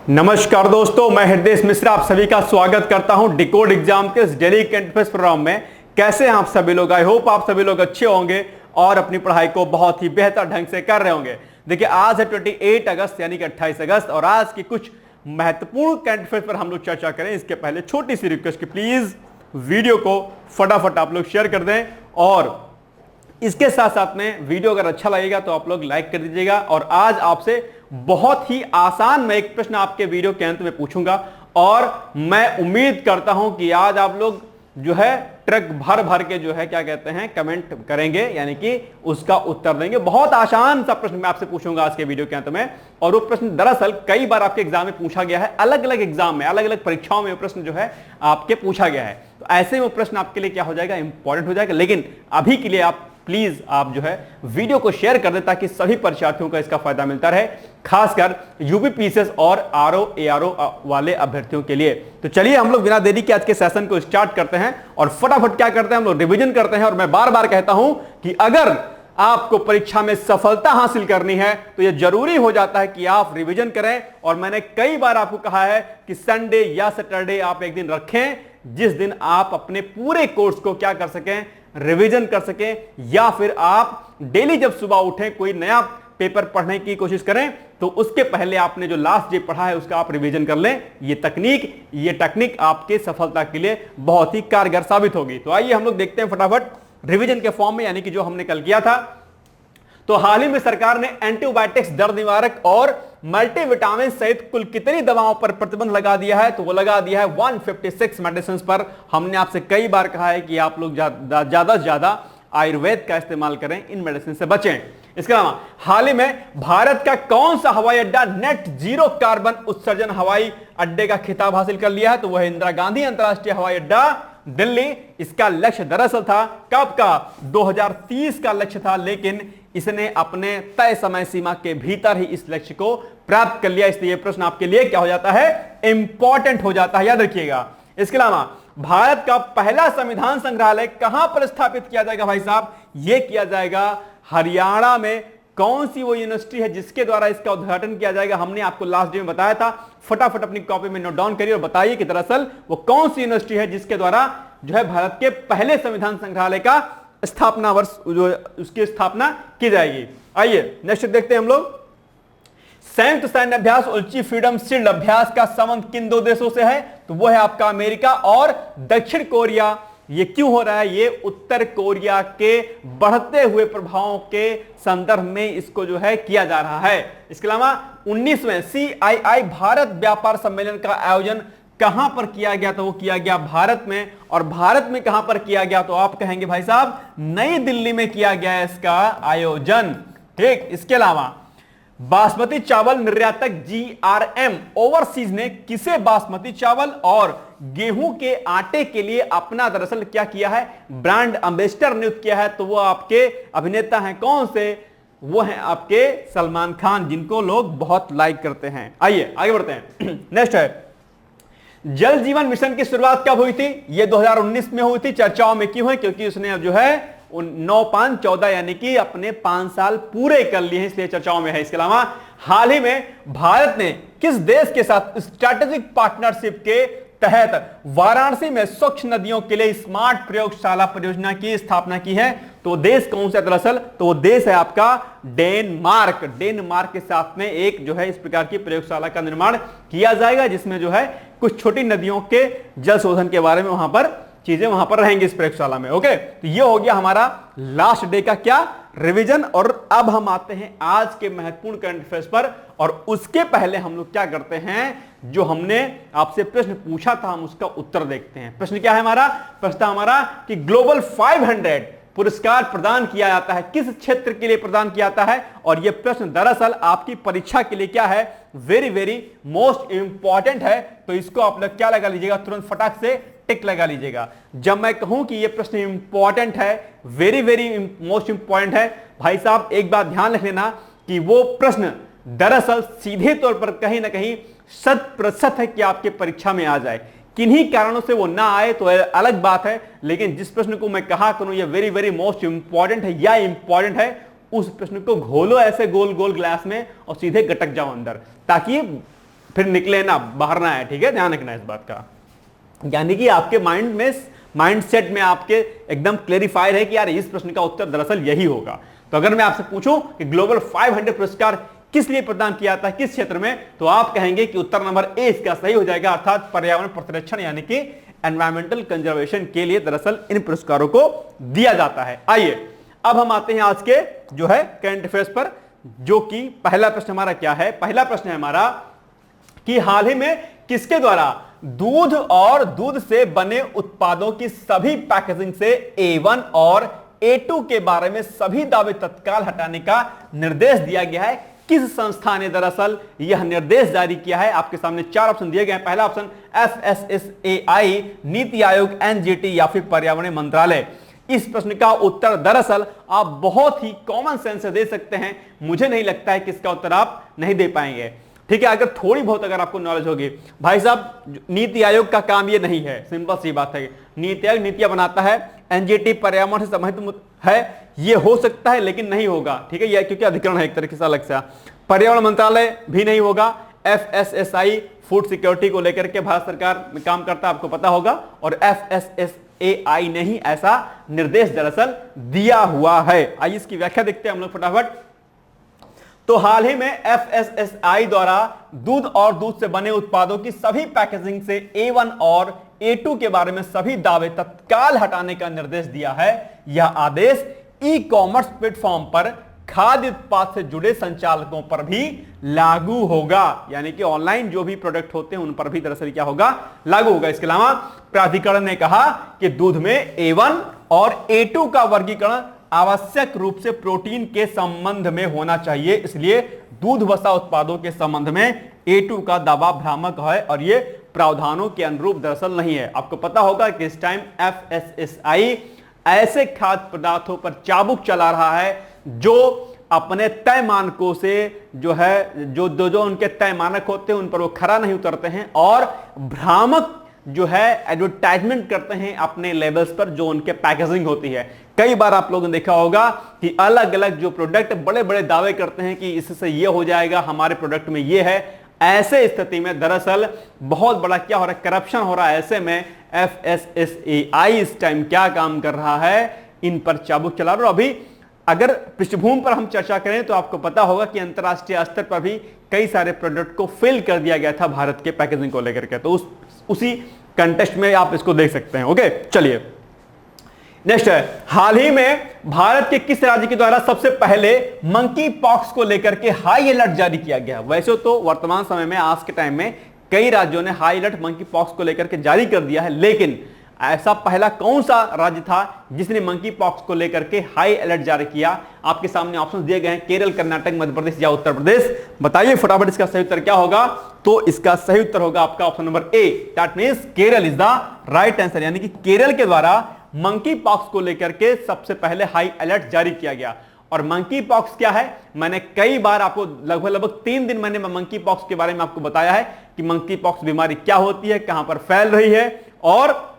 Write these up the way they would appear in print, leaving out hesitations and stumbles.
नमस्कार दोस्तों, मैं हृदय मिश्रा आप सभी का स्वागत करता हूं डिकोड एग्जाम के इस डेली करंट अफेयर्स प्रोग्राम में। कैसे हैं आप सभी लोग? आई होप आप सभी लोग अच्छे होंगे और अपनी पढ़ाई को बहुत ही बेहतर ढंग से कर रहे होंगे। देखिए, आज है 28 अगस्त यानी कि 28 अगस्त और आज की कुछ महत्वपूर्ण करंट अफेयर्स पर हम लोग चर्चा करें। इसके पहले छोटी सी रिक्वेस्ट कि प्लीज वीडियो को फटाफट आप लोग शेयर कर दें और इसके साथ साथ में वीडियो अगर अच्छा लगेगा तो आप लोग लाइक कर दीजिएगा। और आज आपसे बहुत ही आसान मैं एक प्रश्न आपके वीडियो के अंत में पूछूंगा और मैं उम्मीद करता हूं कि आज आप लोग जो है ट्रक भर भर के जो है क्या कहते हैं कमेंट करेंगे, यानी कि उसका उत्तर देंगे। बहुत आसान सा प्रश्न मैं आपसे पूछूंगा आज के वीडियो के अंत में। और वो प्रश्न दरअसल कई बार आपके एग्जाम में पूछा गया है, अलग अलग एग्जाम में, अलग अलग परीक्षाओं में वो प्रश्न जो है आपके पूछा गया है। तो ऐसे में वो प्रश्न आपके लिए क्या हो जाएगा, इंपॉर्टेंट हो जाएगा। लेकिन अभी के लिए आप प्लीज आप जो है वीडियो को शेयर कर दें ताकि सभी परीक्षार्थियों को इसका फायदा मिलता रहे, खासकर यूपी पीसीएस और आरओ एआरओ वाले अभ्यर्थियों के लिए। तो चलिए हम लोग बिना देरी के आज के सेशन को स्टार्ट करते हैं और फटाफट क्या करते हैं, हम लोग रिवीजन करते हैं। और मैं बार बार कहता हूं कि अगर आपको परीक्षा में सफलता हासिल करनी है तो यह जरूरी हो जाता है कि आप रिवीजन करें। और मैंने कई बार आपको कहा है कि संडे या सैटरडे आप एक दिन रखें जिस दिन आप अपने पूरे कोर्स को क्या कर सकें, रिवीजन कर सकें। या फिर आप डेली जब सुबह उठें कोई नया पेपर पढ़ने की कोशिश करें तो उसके पहले आपने जो लास्ट डे पढ़ा है उसका आप रिवीजन कर लें। ये टेक्निक आपके सफलता के लिए बहुत ही कारगर साबित होगी। तो आइए हम लोग देखते हैं फटाफट रिवीजन के फॉर्म में, यानी कि जो हमने कल किया था। तो हाल ही में सरकार ने एंटीबायोटिक्स, दर्द निवारक और मल्टीविटामिन सहित कुल कितनी दवाओं पर प्रतिबंध लगा दिया है? तो वो लगा दिया है 156 मेडिसिन पर। हमने आपसे कई बार कहा है कि आप लोग ज्यादा से ज्यादा आयुर्वेद का इस्तेमाल करें, इन मेडिसिन से बचें। इसके अलावा हाल ही में भारत का कौन सा हवाई अड्डा नेट जीरो कार्बन उत्सर्जन हवाई अड्डे का खिताब हासिल कर लिया है? तो वह इंदिरा गांधी अंतरराष्ट्रीय हवाई अड्डा दिल्ली। इसका लक्ष्य दरअसल था कब का, 2030 का लक्ष्य था, लेकिन इसने अपने तय समय सीमा के भीतर ही इस लक्ष्य को प्राप्त कर लिया। इसलिए प्रश्न आपके लिए क्या हो जाता है, इंपॉर्टेंट हो जाता है, याद रखिएगा। इसके अलावा भारत का पहला संविधान संग्रहालय कहां पर स्थापित किया जाएगा भाई साहब? यह किया जाएगा हरियाणा में। कौन सी वो यूनिवर्सिटी है जिसके द्वारा इसका उद्घाटन किया जाएगा? हमने आपको लास्ट डे में बताया था। फटाफट अपनी कॉपी में नोट डाउन करिए और बताइए कि दरअसल वो कौन सी यूनिवर्सिटी है जिसके द्वारा जो है भारत के पहले संविधान संग्रहालय का स्थापना वर्ष जो उसकी स्थापना की जाएगी। आइए नेक्स्ट देखते हैं हम लोग। संयुक्त सैन्य अभ्यास उल्ची फ्रीडम शील्ड अभ्यास का संबंध किन दो देशों से है? तो वो है आपका अमेरिका और दक्षिण कोरिया। ये क्यों हो रहा है? ये उत्तर कोरिया के बढ़ते हुए प्रभावों के संदर्भ में इसको जो है किया जा रहा है। इसके अलावा 19वें CII भारत व्यापार सम्मेलन का आयोजन कहां पर किया गया? तो वो किया गया भारत में। और भारत में कहां पर किया गया? तो आप कहेंगे भाई साहब नई दिल्ली में किया गया है इसका आयोजन। ठीक। इसके अलावा बासमती चावल निर्यातक GRM ओवरसीज ने किसे बासमती चावल और गेहूं के आटे के लिए अपना दरअसल क्या किया है, ब्रांड एम्बेसडर नियुक्त किया है? तो वो आपके अभिनेता हैं, कौन से? वो हैं आपके सलमान खान, जिनको लोग बहुत लाइक करते हैं। आइए आगे बढ़ते हैं। नेक्स्ट है जल जीवन मिशन की शुरुआत कब हुई थी? ये 2019 में हुई थी। चर्चाओं में क्यों है? क्योंकि उसने अब जो है 9-5-14 यानी कि अपने 5 साल पूरे कर लिए हैं, इसलिए चर्चाओं में है। इसके अलावा हाल ही में भारत ने किस देश के साथ स्ट्रैटेजिक पार्टनरशिप के तहत वाराणसी में स्वच्छ नदियों के लिए स्मार्ट प्रयोगशाला परियोजना की स्थापना की है? तो देश कौन सा दरअसल? तो वो देश है आपका डेनमार्क। डेनमार्क के साथ में एक जो है इस प्रकार की प्रयोगशाला का निर्माण किया जाएगा जिसमें जो है कुछ छोटी नदियों के जल शोधन के बारे में वहां पर चीजें वहां पर रहेंगी इस प्रयोगशाला में। ओके, तो ये हो गया हमारा लास्ट डे का क्या, रिवीजन। और अब हम आते हैं आज के महत्वपूर्ण करंट अफेयर्स पर। और उसके पहले हम लोग क्या करते हैं, जो हमने आपसे प्रश्न पूछा था हम उसका उत्तर देखते हैं। प्रश्न क्या है हमारा? प्रश्न हमारा कि ग्लोबल 500 पुरस्कार प्रदान किया जाता है किस क्षेत्र के लिए प्रदान किया जाता है? और यह प्रश्न दरअसल आपकी परीक्षा के लिए क्या है, वेरी वेरी मोस्ट इंपॉर्टेंट है। तो इसको आप लोग क्या लगा लीजिएगा, तुरंत फटाक से टिक लगा लीजिएगा। जब मैं कहूं कि यह प्रश्न इंपॉर्टेंट है, वेरी वेरी मोस्ट इंपॉर्टेंट है, भाई साहब एक बात ध्यान रख लेना कि वो प्रश्न दरअसल सीधे तौर पर कहीं ना कहीं 100% है कि आपके परीक्षा में आ जाए। किन्हीं कारणों से वो ना आए तो अलग बात है, लेकिन जिस प्रश्न को मैं कहा करूं ये वेरी वेरी मोस्ट इंपॉर्टेंट है या इंपॉर्टेंट है, उस प्रश्न को घोलो ऐसे गोल गोल ग्लास में और सीधे गटक जाओ अंदर, ताकि फिर निकले ना, बाहर ना आए, ठीक है, ध्यान रखना इस बात का। यानी कि आपके माइंडसेट में आपके एकदम क्लेरिफाइड है कि यार इस प्रश्न का उत्तर दरअसल यही होगा। तो अगर मैं आपसे पूछूं कि ग्लोबल 500 पुरस्कार किस लिए प्रदान किया जाता है, किस क्षेत्र में, तो आप कहेंगे कि उत्तर नंबर ए इसका सही हो जाएगा, अर्थात पर्यावरण प्रतिरक्षण यानी कि एनवायरमेंटल कंजर्वेशन के लिए दरअसल इन पुरस्कारों को दिया जाता है। आइए अब हम आते हैं आज के जो है करंट अफेयर्स पर, जो कि पहला प्रश्न हमारा क्या है। पहला प्रश्न है हमारा कि हाल ही में किसके द्वारा दूध और दूध से बने उत्पादों की सभी पैकेजिंग से A1 और A2 के बारे में सभी दावे तत्काल हटाने का निर्देश दिया गया है। किस संस्था ने दरअसल यह निर्देश जारी किया है? आपके सामने 4 ऑप्शन दिए गए हैं। पहला option FSSAI, NITI Aayog, NGT या फिर पर्यावरण मंत्रालय। इस प्रश्न का उत्तर दरअसल आप बहुत ही कॉमन सेंस से दे सकते हैं। मुझे नहीं लगता है कि इसका उत्तर आप नहीं दे पाएंगे, ठीक है। अगर थोड़ी बहुत अगर आपको नॉलेज होगी, भाई साहब नीति आयोग का काम ये नहीं है, सिंपल सी बात है। नीति आयोग नीतियां बनाता है, NGT पर्यावरण से संबंधित है, ये हो सकता है लेकिन नहीं होगा, ठीक है, ये क्योंकि अधिकरण है एक तरीके से अलग सा। पर्यावरण मंत्रालय भी नहीं होगा। FSSAI फूड सिक्योरिटी को लेकर के भारत सरकार में काम करता है, आपको पता होगा, और FSSAI ने ही ऐसा निर्देश दरअसल दिया हुआ है। आइए इसकी व्याख्या देखते हैं हम लोग फटाफट। तो हाल ही में FSSAI द्वारा दूध और दूध से बने उत्पादों की सभी पैकेजिंग से A1 और A2 के बारे में सभी दावे तत्काल हटाने का निर्देश दिया है। यह आदेश ई कॉमर्स प्लेटफॉर्म पर खाद्य उत्पाद से जुड़े संचालकों पर भी लागू होगा, यानी कि ऑनलाइन जो भी प्रोडक्ट होते हैं उन पर भी दरअसल क्या होगा, लागू होगा। इसके अलावा प्राधिकरण ने कहा कि दूध में A1 और A2 का वर्गीकरण आवश्यक रूप से प्रोटीन के संबंध में होना चाहिए, इसलिए दूध वसा उत्पादों के संबंध में A2 का दावा भ्रामक है और ये प्रावधानों के अनुरूप दरअसल नहीं है। आपको पता होगा कि इस टाइम FSSAI ऐसे खाद्य पदार्थों पर चाबुक चला रहा है जो अपने तय मानकों से जो है जो उनके तय मानक होते हैं उन पर वो खरा नहीं उतरते हैं और भ्रामक जो है एडवर्टाइजमेंट करते हैं अपने लेबल्स पर जो उनके पैकेजिंग होती है। कई बार आप लोगों ने देखा होगा कि अलग अलग जो प्रोडक्ट बड़े बड़े दावे करते हैं कि इससे ये हो जाएगा, हमारे प्रोडक्ट में ये है। ऐसे स्थिति में दरअसल बहुत बड़ा क्या हो रहा है, करप्शन हो रहा है। ऐसे में FSSAI इस टाइम क्या काम कर रहा है, इन पर चाबुक चला रहा है। अभी अगर पृष्ठभूमि पर हम चर्चा करें तो आपको पता होगा कि अंतरराष्ट्रीय स्तर पर भी कई सारे प्रोडक्ट को फेल कर दिया गया था भारत के पैकेजिंग को लेकर के, तो उसी कंटेक्स्ट में आप इसको देख सकते हैं। ओके, चलिए नेक्स्ट है, हाल ही में भारत के किस राज्य के द्वारा सबसे पहले मंकी पॉक्स को लेकर के हाई अलर्ट जारी किया गया? वैसे तो वर्तमान समय में आज के टाइम में कई राज्यों ने हाई अलर्ट मंकी पॉक्स को लेकर के जारी कर दिया है, लेकिन ऐसा पहला कौन सा राज्य था जिसने मंकी पॉक्स को लेकर के हाई अलर्ट जारी किया? आपके सामने ऑप्शन दिए गए हैं, केरल, कर्नाटक, मध्य प्रदेश या उत्तर प्रदेश। बताइए फटाफट इसका सही उत्तर क्या होगा। तो इसका सही उत्तर होगा आपका option number A, that means Kerala is the right answer, यानी कि केरल के द्वारा मंकी पॉक्स को लेकर के सबसे पहले हाई अलर्ट जारी किया गया। और मंकी पॉक्स क्या है, मैंने कई बार आपको लगभग 3 दिन मैंने मंकी पॉक्स के बारे में आपको बताया है कि मंकी पॉक्स बीमारी क्या होती है, कहां पर फैल रही है, और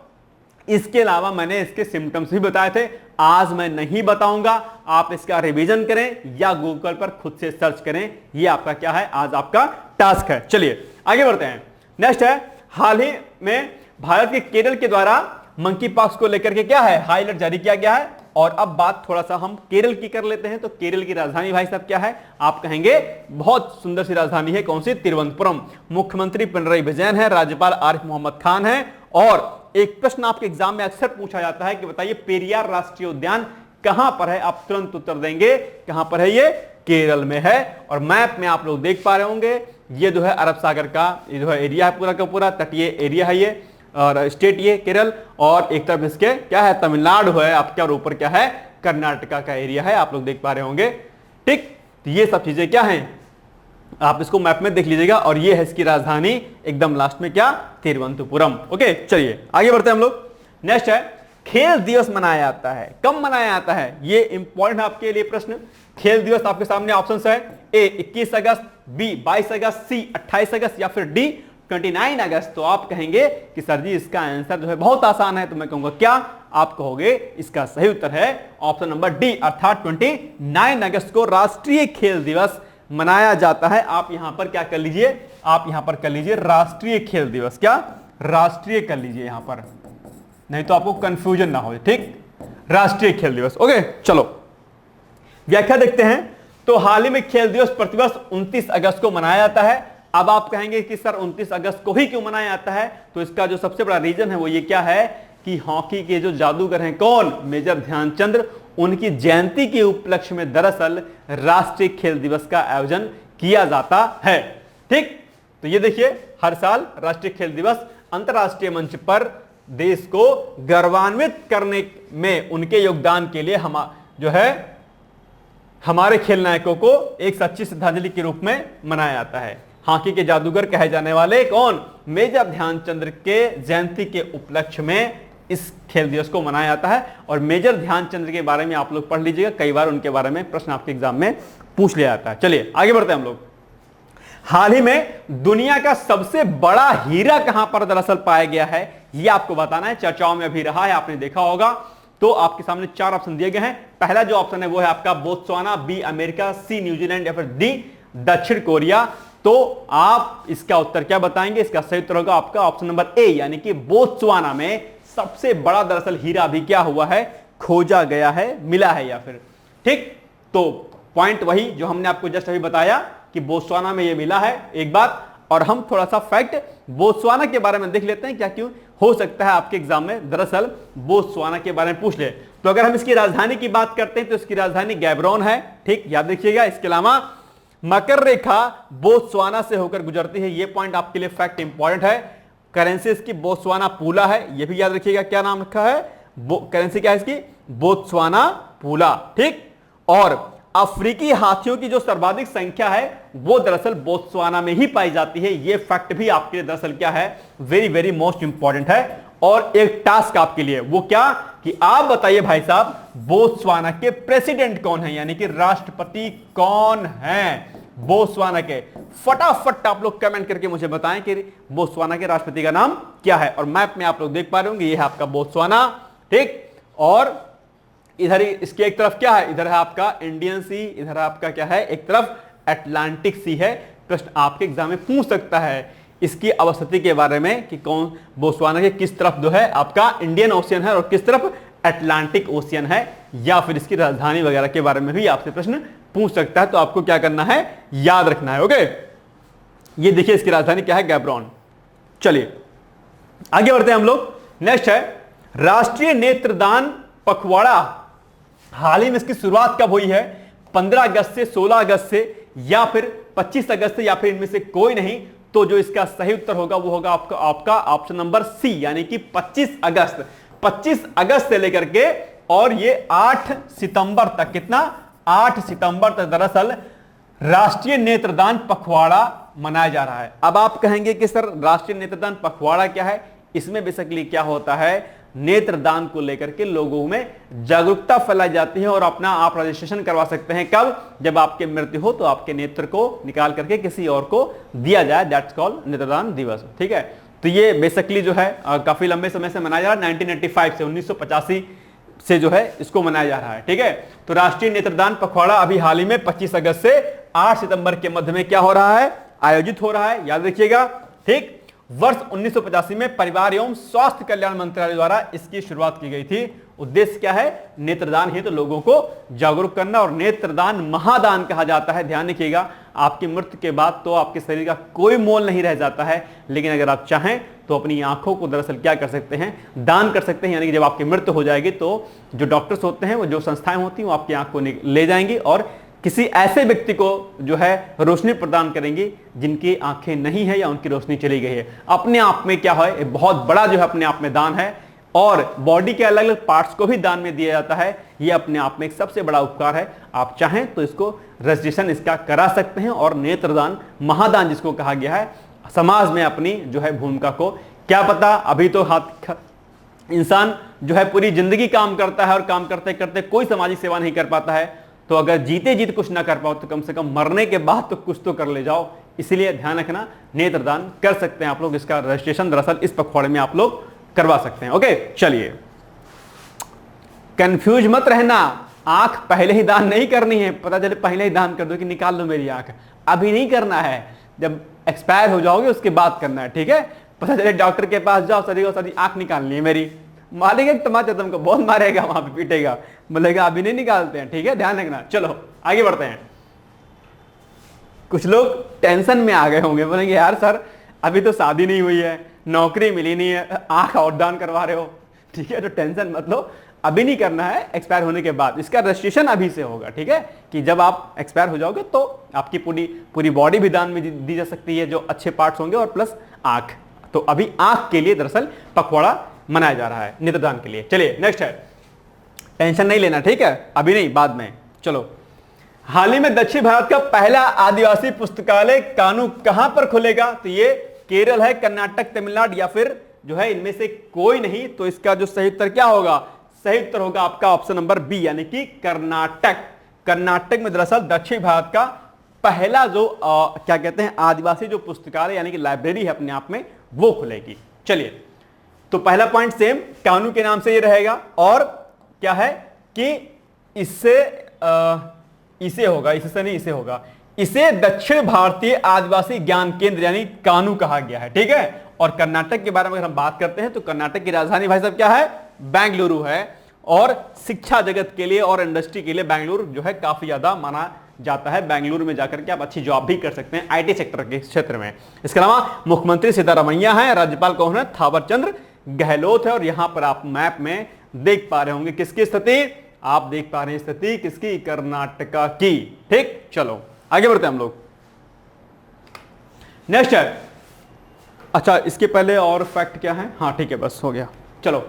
इसके अलावा मैंने इसके सिम्टम्स भी बताए थे। आज मैं नहीं बताऊंगा, आप इसका रिवीजन करें या गूगल पर खुद से सर्च करें, ये आपका क्या है, आज आपका टास्क है। चलिए आगे बढ़ते हैं। नेक्स्ट है, हाल ही में भारत के केरल के द्वारा मंकी पॉक्स को लेकर के क्या है, हाई अलर्ट जारी किया गया है। और अब बात थोड़ा सा हम केरल की कर लेते हैं। तो केरल की राजधानी भाई साहब क्या है, आप कहेंगे बहुत सुंदर सी राजधानी है, कौन सी, तिरुवनंतपुरम। मुख्यमंत्री पिनराई विजयन है, राज्यपाल आरिफ मोहम्मद खान है। और एक प्रश्न आपके एग्जाम में अक्सर पूछा जाता है कि बताइए पेरियार राष्ट्रीय उद्यान कहां पर है? आप तुरंत उत्तर देंगे कहां पर है, ये केरल में है। और मैप में आप लोग देख पा रहे होंगे, ये जो है अरब सागर का ये जो है एरिया है, पूरा का पूरा तटीय एरिया है ये, और स्टेट ये केरल, और एक तरफ इसके क्या है, तमिलनाडु है आपके, और ऊपर क्या है, कर्नाटका का एरिया है, आप लोग देख पा रहे होंगे। ठीक, तो ये सब चीजें क्या हैं, आप इसको मैप में देख लीजिएगा। और ये है इसकी राजधानी एकदम लास्ट में क्या, तिरुवनंतपुरम। ओके, चलिए आगे बढ़ते हैं हम लोग। नेक्स्ट है, खेल दिवस मनाया जाता है, कब मनाया जाता है? ये इंपॉर्टेंट आपके लिए प्रश्न। खेल दिवस आपके सामने ऑप्शन है, ए 21 अगस्त, बी 22 अगस्त, सी 28 अगस्त या फिर डी 29 अगस्त। तो आप कहेंगे कि सर जी इसका आंसर जो है बहुत आसान है, तो मैं कहूंगा क्या, आप कहोगे इसका सही उत्तर है ऑप्शन नंबर डी, अर्थात 29 अगस्त को राष्ट्रीय खेल दिवस मनाया जाता है। आप यहां पर क्या कर लीजिए, आप यहां पर कर लीजिए राष्ट्रीय खेल दिवस। क्या राष्ट्रीय कर लीजिए यहां पर, नहीं तो आपको कंफ्यूजन ना हो। ठीक, राष्ट्रीय खेल दिवस। ओके, चलो व्याख्या देखते हैं। तो हाल ही में खेल दिवस प्रतिवर्ष 29 अगस्त को मनाया जाता है। अब आप कहेंगे कि सर 29 अगस्त को ही क्यों मनाया जाता है? तो इसका जो सबसे बड़ा रीजन है वो ये क्या है कि हॉकी के जो जादूगर हैं, कौन, मेजर ध्यानचंद्र, उनकी जयंती के उपलक्ष्य में दरअसल राष्ट्रीय खेल दिवस का आयोजन किया जाता है। ठीक, तो ये देखिए हर साल राष्ट्रीय खेल दिवस अंतरराष्ट्रीय मंच पर देश को गौरवान्वित करने में उनके योगदान के लिए हम जो है हमारे खेल नायकों को एक सच्ची श्रद्धांजलि के रूप में मनाया जाता है। हॉकी के जादूगर कहे जाने वाले कौन, मेजर ध्यानचंद्र के जयंती के उपलक्ष्य में इस खेल दिवस को मनाया जाता है। और मेजर ध्यानचंद्र के बारे में आप लोग पढ़ लीजिएगा, कई बार उनके बारे में प्रश्न आपके एग्जाम में पूछ लिया जाता है। चलिए आगे बढ़ते हैं हम लोग। हाल ही में दुनिया का सबसे बड़ा हीरा कहां पर दरअसल पाया गया है, यह आपको बताना है। चर्चाओं में अभी रहा है, आपने देखा होगा। तो आपके सामने 4 ऑप्शन दिए गए हैं। पहला जो ऑप्शन है वो है आपका बोत्सवाना, बी अमेरिका, सी न्यूजीलैंड या फिर डी दक्षिण कोरिया। तो आप इसका उत्तर क्या बताएंगे? इसका सही उत्तर होगा आपका ऑप्शन नंबर ए, यानी कि बोत्सवाना में सबसे बड़ा दरअसल हीरा अभी क्या हुआ है, खोजा गया है, मिला है या फिर। ठीक, तो पॉइंट वही जो हमने आपको जस्ट अभी बताया कि बोत्सवाना में ये मिला है, एक बात। और हम थोड़ा सा फैक्ट बोत्सवाना के बारे में देख लेते हैं, क्या क्यों हो सकता है आपके एग्जाम में दरअसल बोत्सवाना के बारे में पूछ ले। तो अगर हम इसकी राजधानी की बात करते हैं तो इसकी राजधानी गैब्रोन है। ठीक, याद रखिएगा। इसके अलावा मकर रेखा बोत्सवाना से होकर गुजरती है, ये पॉइंट आपके लिए फैक्ट इंपॉर्टेंट है। करेंसी इसकी बोत्सवाना पूला है, ये भी याद रखिएगा। क्या नाम रखा है? करेंसी क्या है इसकी? बोत्सवाना पूला। ठीक, और अफ्रीकी हाथियों की जो सर्वाधिक संख्या है वो दरअसल बोत्सवाना में ही पाई जाती है। ये फैक्ट भी आपके लिए दरअसल क्या है, वेरी वेरी मोस्ट इंपॉर्टेंट है। और एक टास्क आपके लिए, वो क्या कि आप बताइए भाई साहब, बोत्सवाना के प्रेसिडेंट कौन है, यानी कि राष्ट्रपति कौन है बोत्सवाना के। फटाफट आप लोग कमेंट करके मुझे बताएं कि बोत्सवाना के राष्ट्रपति का नाम क्या है। और मैप में आप लोग देख पा रहे होंगे, ये है आपका बोत्सवाना। ठीक, और इधर ही इसके एक तरफ क्या है, इधर है आपका इंडियन सी, इधर आपका क्या है, एक तरफ अटलांटिक सी है। प्रश्न आपके एग्जाम में पूछ सकता है इसकी अवस्थिति के बारे में कि कौन बोत्सवाना के किस तरफ जो है आपका इंडियन ओशियन है और किस तरफ अटलांटिक ओशियन है, या फिर इसकी राजधानी वगैरह के बारे में भी आपसे प्रश्न पूछ सकता है। तो आपको क्या करना है, याद रखना है। ओके, ये देखिए इसकी राजधानी क्या है, गैब्रोन। चलिए आगे बढ़ते हैं हम लोग। नेक्स्ट है राष्ट्रीय नेत्रदान पखवाड़ा। हाल ही में इसकी शुरुआत कब हुई है? 15 अगस्त से, 16 अगस्त से, या फिर 25 अगस्त से, या फिर इनमें से कोई नहीं। तो जो इसका सही उत्तर होगा वो होगा आपका ऑप्शन नंबर सी, यानी कि 25 अगस्त। 25 अगस्त से लेकर के और ये 8 सितंबर तक, कितना, 8 सितंबर तक दरअसल राष्ट्रीय नेत्रदान पखवाड़ा मनाया जा रहा है। अब आप कहेंगे कि सर राष्ट्रीय नेत्रदान पखवाड़ा क्या है? इसमें बेसिकली क्या होता है, नेत्रदान को लेकर के लोगों में जागरूकता फैलाई जाती है और अपना आप रजिस्ट्रेशन करवा सकते हैं। कब? जब आपकी मृत्यु हो तो आपके नेत्र को निकाल करके किसी और को दिया जाए, दैट्स कॉल्ड नेत्रदान दिवस। ठीक है, तो ये बेसिकली जो है काफी लंबे समय से मनाया जा रहा है, 1985 से, 1985 से जो है इसको मनाया जा रहा है। ठीक है, तो राष्ट्रीय नेत्रदान पखवाड़ा अभी हाल ही में 25 अगस्त से 8 सितंबर के मध्य में क्या हो रहा है, आयोजित हो रहा है, याद रखिएगा। ठीक, वर्ष 1985 में परिवार एवं स्वास्थ्य कल्याण मंत्रालय द्वारा इसकी शुरुआत की गई थी। उद्देश्य क्या है, नेत्रदान हेतु तो लोगों को जागरूक करना, और नेत्रदान महादान कहा जाता है। ध्यान रखिएगा, आपकी मृत्यु के बाद तो आपके शरीर का कोई मोल नहीं रह जाता है, लेकिन अगर आप चाहें तो अपनी आंखों को दरअसल क्या कर सकते हैं, दान कर सकते हैं। यानी कि जब आपकी मृत्यु हो जाएगी तो जो डॉक्टर्स होते हैं, वो जो संस्थाएं होती हैं, वो आपकी आंख को ले जाएंगी और किसी ऐसे व्यक्ति को जो है रोशनी प्रदान करेंगी जिनकी आंखें नहीं है या उनकी रोशनी चली गई है। अपने आप में क्या है, एक बहुत बड़ा जो है अपने आप में दान है। और बॉडी के अलग अलग पार्ट्स को भी दान में दिया जाता है। ये अपने आप में एक सबसे बड़ा उपकार है। आप चाहें तो इसको रजिस्ट्रेशन इसका करा सकते हैं और नेत्रदान महादान जिसको कहा गया है, समाज में अपनी जो है भूमिका को, क्या पता अभी तो इंसान जो है पूरी जिंदगी काम करता है और काम करते करते कोई सामाजिक सेवा नहीं कर पाता है, तो अगर जीते जीत कुछ ना कर पाओ तो कम से कम मरने के बाद तो कुछ तो कर ले जाओ। इसलिए ध्यान रखना, नेत्रदान कर सकते हैं आप लोग। इसका रजिस्ट्रेशन दरअसल इस पखवाड़े में आप लोग करवा सकते हैं। ओके, चलिए कंफ्यूज मत रहना, आंख पहले ही दान नहीं करनी है। पता चले पहले ही दान कर दो कि निकाल लो मेरी आंख, अभी नहीं करना है। जब एक्सपायर हो जाओगे उसके बाद करना है, ठीक है। पता चले डॉक्टर के पास जाओ, सदी को सदी आंख निकालनी है मेरी, मारेगा तमाचा, तुमको बहुत मारेगा, वहां पे पीटेगा, बोलेगा अभी नहीं निकालते हैं, ठीक है, ध्यान रखना। चलो आगे बढ़ते हैं। कुछ लोग टेंशन में आ गए होंगे, बोलेंगे यार सर अभी तो शादी नहीं हुई है, नौकरी मिली नहीं है, आंख और दान करवा रहे हो, ठीक है। तो टेंशन मत लो, अभी नहीं करना है, एक्सपायर होने के बाद। इसका रजिस्ट्रेशन अभी से होगा, ठीक है, कि जब आप एक्सपायर हो जाओगे तो आपकी पूरी बॉडी भी दान में दी जा सकती है, जो अच्छे पार्ट्स होंगे, और प्लस आंख। तो अभी आंख के लिए दरअसल पखवाड़ा मनाया जा रहा है, नेत्रदान के लिए। चलिए नेक्स्ट है, टेंशन नहीं लेना, ठीक है, अभी नहीं, बाद में। चलो, हाल ही में दक्षिण भारत का पहला आदिवासी पुस्तकालय कानू कहां पर खुलेगा? तो ये केरल है, कर्नाटक, तमिलनाडु, या फिर जो है इनमें से कोई नहीं। तो इसका जो सही उत्तर क्या होगा? सही उत्तर होगा आपका ऑप्शन नंबर बी, यानी कि कर्नाटक। कर्नाटक में दरअसल दक्षिण भारत का पहला जो क्या कहते हैं आदिवासी जो पुस्तकालय यानी कि लाइब्रेरी है अपने आप में, वो खुलेगी। चलिए, तो पहला पॉइंट सेम कानू के नाम से ये रहेगा। और क्या है कि इसे होगा, इससे नहीं, इसे होगा, इसे दक्षिण भारतीय आदिवासी ज्ञान केंद्र यानी कानू कहा गया है, ठीक है। और कर्नाटक के बारे में अगर हम बात करते हैं तो कर्नाटक की राजधानी भाई साहब क्या है? बेंगलुरु है। और शिक्षा जगत के लिए और इंडस्ट्री के लिए बेंगलुरु जो है काफी ज्यादा माना जाता है। बेंगलुरु में जाकर के आप अच्छी जॉब भी कर सकते हैं आईटी सेक्टर के क्षेत्र में। इसके अलावा मुख्यमंत्री सिद्धारमैया है, राज्यपाल कौन है? थावरचंद्र गहलोत है। और यहां पर आप मैप में देख पा रहे होंगे किसकी स्थिति? आप देख पा रहे हैं स्थिति किसकी? कर्नाटका की, ठीक। चलो आगे बढ़ते हैं हम लोग। नेक्स्ट है, अच्छा इसके पहले और फैक्ट क्या है? हाँ ठीक है, बस हो गया। चलो,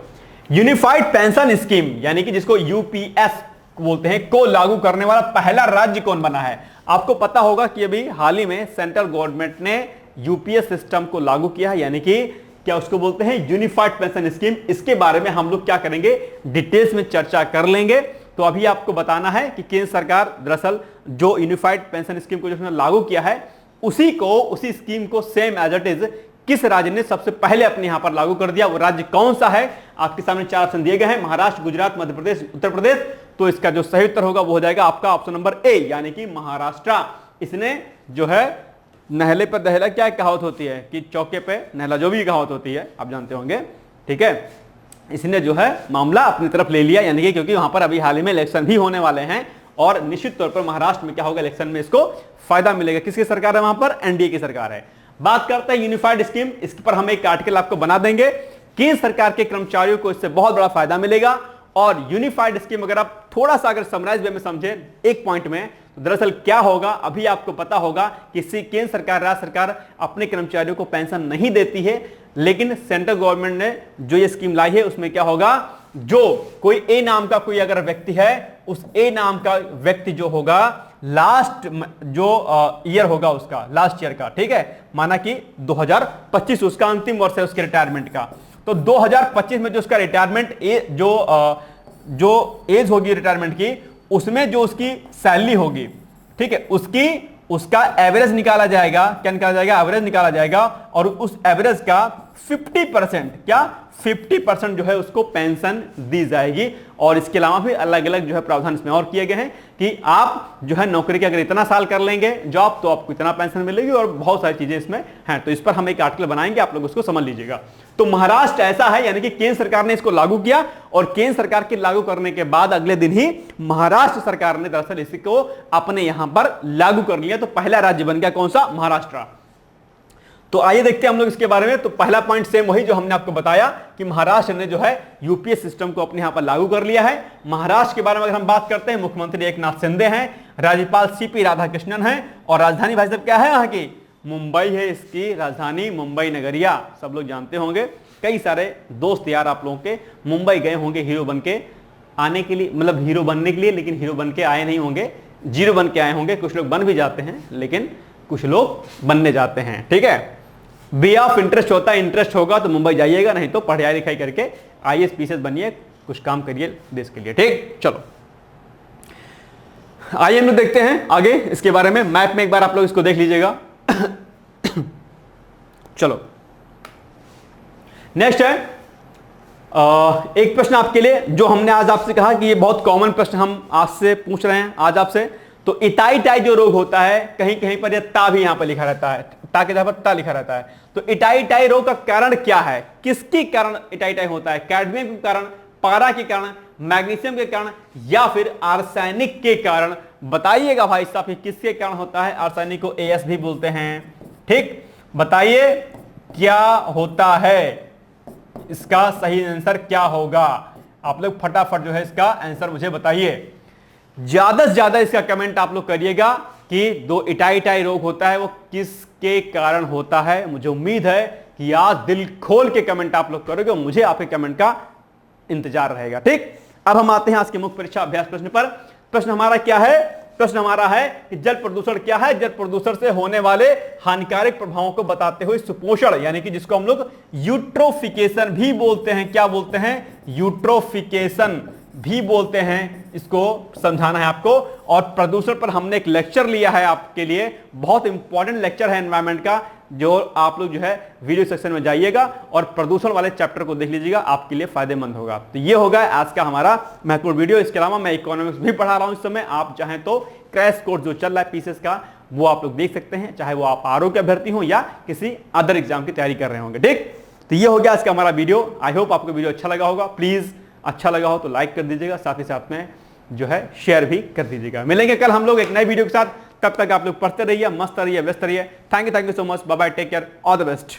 यूनिफाइड पेंशन स्कीम यानी कि जिसको यूपीएस बोलते हैं को लागू करने वाला पहला राज्य कौन बना है? आपको पता होगा कि अभी हाल ही में सेंट्रल गवर्नमेंट ने यूपीएस सिस्टम को लागू किया है, यानी कि क्या उसको बोलते हैं? Unified pension scheme. इसके बारे में हम लोग क्या करेंगे? डिटेल्स में चर्चा कर लेंगे। तो अभी आपको बताना है कि केंद्र सरकार दरअसल जो यूनिफाइड पेंशन स्कीम को जिसने लागू किया है उसी स्कीम को सेम एज इट इज किस राज्य ने सबसे पहले अपने यहां पर लागू कर दिया, वो राज्य कौन सा है? आपके सामने 4 ऑप्शन दिए गए हैं, महाराष्ट्र, गुजरात, मध्य प्रदेश, उत्तर प्रदेश। तो इसका जो सही उत्तर होगा वो हो जाएगा आपका ऑप्शन नंबर ए, यानी कि महाराष्ट्र। इसने जो है नहले पर दहला क्या कहावत होती है कि चौके पे नहला, जो भी कहावत होती है आप जानते होंगे, ठीक है। इसने जो है मामला अपनी तरफ ले लिया, यानी कि क्योंकि वहां पर अभी हाल ही में इलेक्शन भी होने वाले हैं और निश्चित तौर पर महाराष्ट्र में क्या होगा? इलेक्शन में इसको फायदा मिलेगा। किसकी सरकार है वहां पर? एनडीए की सरकार है। बात करते हैं यूनिफाइड स्कीम, इसके पर हम एक आर्टिकल आपको बना देंगे। केंद्र सरकार के कर्मचारियों को इससे बहुत बड़ा फायदा मिलेगा। और यूनिफाइड स्कीम अगर आप थोड़ा सा अगर समराइज वे में समझे एक पॉइंट में, तो दरअसल क्या होगा अभी आपको पता होगा कि केंद्र सरकार, राज्य सरकार अपने कर्मचारियों को पेंशन नहीं देती है, लेकिन सेंट्रल गवर्नमेंट ने जो ये स्कीम लाई है उसमें क्या होगा? जो कोई ए नाम का कोई अगर व्यक्ति है, उस ए नाम का व्यक्ति जो होगा लास्ट जो ईयर होगा उसका, लास्ट ईयर का, ठीक है, माना कि 2025 उसका अंतिम वर्ष है उसके रिटायरमेंट का। तो 2025 में जो उसका रिटायरमेंट जो एज होगी रिटायरमेंट की, उसमें जो उसकी सैलरी होगी, ठीक है, उसका एवरेज निकाला जाएगा। क्या निकाला जाएगा? एवरेज निकाला जाएगा। और उस एवरेज का 50% क्या 50% जो है उसको पेंशन दी जाएगी। और इसके अलावा भी अलग अलग जो है प्रावधान इसमें और किए गए हैं कि आप जो है नौकरी के अगर इतना साल कर लेंगे जॉब तो आपको इतना पेंशन मिलेगी, और बहुत सारी चीजें इसमें हैं। तो इस पर हम एक आर्टिकल बनाएंगे, आप लोग उसको समझ लीजिएगा। तो महाराष्ट्र ऐसा है, यानी कि केंद्र सरकार ने इसको लागू किया और केंद्र सरकार के लागू करने के बाद अगले दिन ही महाराष्ट्र सरकार ने दरअसल इसको अपने यहां पर लागू कर लिया। तो पहला राज्य बन गया कौन सा? महाराष्ट्र। तो आइए देखते हैं हम लोग इसके बारे में। तो पहला पॉइंट सेम वही जो हमने आपको बताया कि महाराष्ट्र ने जो है यूपीएस सिस्टम को अपने यहां पर लागू कर लिया है। महाराष्ट्र के बारे में अगर हम बात करते हैं, मुख्यमंत्री एकनाथ शिंदे हैं, राज्यपाल सीपी राधाकृष्णन हैं, और राजधानी भाई साहब क्या है यहाँ की? मुंबई है इसकी राजधानी, मुंबई नगरिया, सब लोग जानते होंगे। कई सारे दोस्त यार आप लोगों के मुंबई गए होंगे हीरो बन के आने के लिए, मतलब हीरो बनने के लिए, लेकिन हीरो बन के आए नहीं होंगे, जीरो बन के आए होंगे। कुछ लोग बन भी जाते हैं लेकिन कुछ लोग बनने जाते हैं, ठीक है। वे ऑफ इंटरेस्ट होता है, इंटरेस्ट होगा तो मुंबई जाइएगा, नहीं तो पढ़ाई लिखाई करके आईएएस पीसीएस बनिए, कुछ काम करिए देश के लिए, ठीक। चलो आइए हम लोग देखते हैं आगे इसके बारे में। मैप में एक बार आप लोग इसको देख लीजिएगा। चलो नेक्स्ट है एक प्रश्न आपके लिए जो हमने आज आपसे कहा कि ये बहुत कॉमन प्रश्न हम आज से पूछ रहे हैं आज आपसे। तो इताई टाई जो रोग होता है, कहीं कहीं पर यह ता भी यहां पर लिखा रहता है, टा के जगह पर टा लिखा रहता है। तो इटाई टाई रोग का कारण क्या है, किसके कारण इटाई टाई होता है? कैडमियम के कारण, पारा के कारण, मैग्नीशियम के कारण, या फिर आर्सेनिक के कारण? बताइएगा भाई साहब किसके कारण होता है? आर्सेनिक को एएस भी बोलते हैं। ठीक, बताइए क्या होता है, इसका सही आंसर क्या होगा? आप लोग फटाफट जो है इसका आंसर मुझे बताइए। ज्यादा से ज्यादा इसका कमेंट आप लोग करिएगा कि दो इटाई टाई रोग होता है वो किसके कारण होता है। मुझे उम्मीद है कि आज दिल खोल के कमेंट आप लोग करोगे, मुझे आपके कमेंट का इंतजार रहेगा। ठीक, अब हम आते हैं आज के मुख्य परीक्षा अभ्यास प्रश्न पर। प्रश्न हमारा क्या है? प्रश्न हमारा है कि जल प्रदूषण क्या है? जल प्रदूषण से होने वाले हानिकारक प्रभावों को बताते हुए सुपोषण, यानी कि जिसको हम लोग यूट्रोफिकेशन भी बोलते हैं। क्या बोलते हैं? यूट्रोफिकेशन भी बोलते हैं, इसको समझाना है आपको। और प्रदूषण पर हमने एक लेक्चर लिया है आपके लिए, बहुत इंपॉर्टेंट लेक्चर है एनवायरमेंट का, जो आप लोग जो है वीडियो सेक्शन में जाइएगा और प्रदूषण वाले चैप्टर को देख लीजिएगा, आपके लिए फायदेमंद होगा। तो ये होगा आज का हमारा महत्वपूर्ण वीडियो। इसके अलावा मैं इकोनॉमिक्स भी पढ़ा रहा हूं इस समय, आप चाहें तो क्रैश कोर्स जो चल रहा है पीसीएस का, वो आप लोग देख सकते हैं, चाहे वो आप आरओ के अभ्यर्थी हो या किसी अदर एग्जाम की तैयारी कर रहे होंगे। ठीक, तो ये हो गया आज का हमारा वीडियो। आई होप आपको वीडियो अच्छा लगा होगा। प्लीज अच्छा लगा हो तो लाइक कर दीजिएगा, साथ ही साथ में जो है शेयर भी कर दीजिएगा। मिलेंगे कल हम लोग एक नए वीडियो के साथ, तब तक आप लोग पढ़ते रहिए, मस्त रहिए, व्यस्त रहिए। Thank you so much, bye bye, take care, all the best.